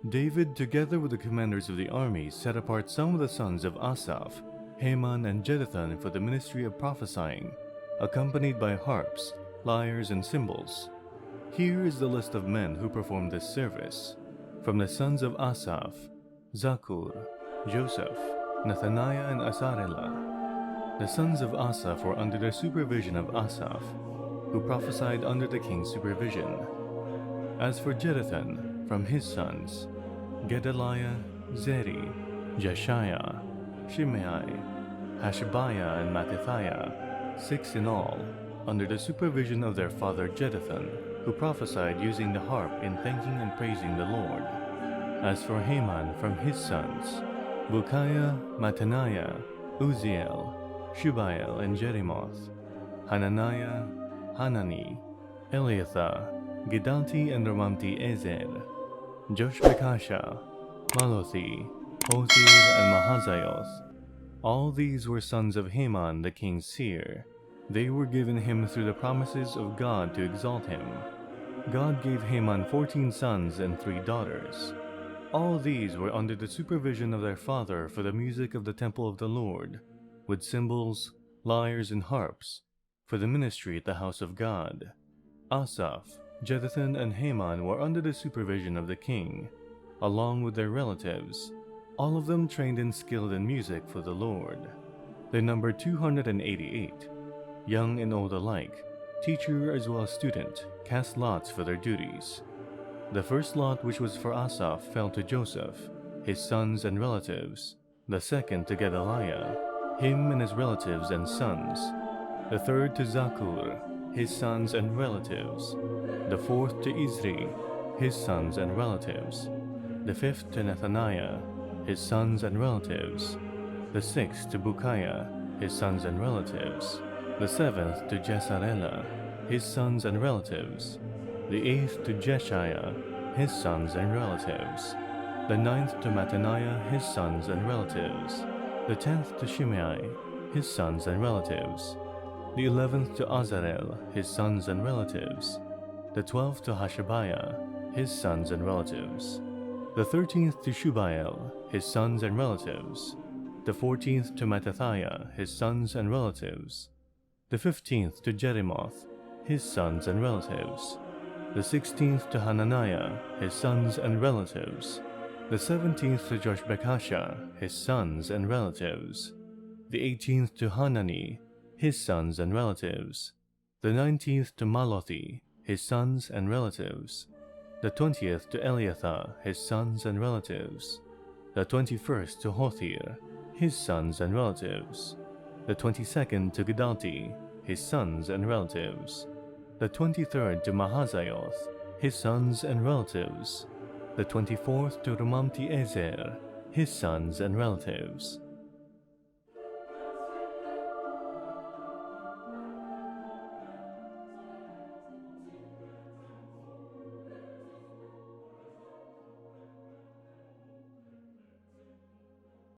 David, together with the commanders of the army, set apart some of the sons of Asaph, Heman and Jeduthun, for the ministry of prophesying, accompanied by harps, lyres, and cymbals. Here is the list of men who performed this service. From the sons of Asaph: Zakkur, Joseph, Nethaniah and Asarelah. The sons of Asaph were under the supervision of Asaph, who prophesied under the king's supervision. As for Jeduthun, from his sons: Gedaliah, Zeri, Jeshaiah, Shimei, Hashabiah and Mattithiah, 6 in all, under the supervision of their father Jeduthun, who prophesied using the harp in thanking and praising the Lord. As for Heman, from his sons: Bukkiah, Mattaniah, Uzziel, Shubael and Jerimoth, Hananiah, Hanani, Eliathah, Giddalti and Romamti-Ezer, Joshbekashah, Mallothi, Hothir and Mahazioth. All these were sons of Heman the king's seer. They were given him through the promises of God to exalt him. God gave Heman 14 sons and 3 daughters. All these were under the supervision of their father for the music of the temple of the Lord, with cymbals, lyres, and harps, for the ministry at the house of God. Asaph, Jeduthun, and Heman were under the supervision of the king, along with their relatives, all of them trained and skilled in music for the Lord. They numbered 288, young and old alike, teacher as well as student, cast lots for their duties. The first lot, which was for Asaph, fell to Joseph, his sons and relatives. The second to Gedaliah, him and his relatives and sons. The third to Zakkur, his sons and relatives. The fourth to Zeri, his sons and relatives. The fifth to Nethaniah, his sons and relatives. The sixth to Bukkiah, his sons and relatives. The seventh to Jeshaiah, his sons and relatives. The eighth to Jeshaiah, his sons and relatives. The ninth to Mattaniah, his sons and relatives. The 10th to Shimei, his sons and relatives. The 11th to Azarel, his sons and relatives. The 12th to Hashabiah, his sons and relatives. The 13th to Shubael, his sons and relatives. The 14th to Mattithiah, his sons and relatives. The 15th to Jerimoth, his sons and relatives. The 16th to Hananiah, his sons and relatives. The 17th to Joshbekashah, his sons and relatives. The 18th to Hanani, his sons and relatives. The 19th to Mallothi, his sons and relatives. The 20th to Eliathah, his sons and relatives. The 21st to Hothir, his sons and relatives. The 22nd to Giddalti, his sons and relatives. The 23rd to Mahazioth, his sons and relatives. The 24th to Romamti-Ezer, his sons and relatives.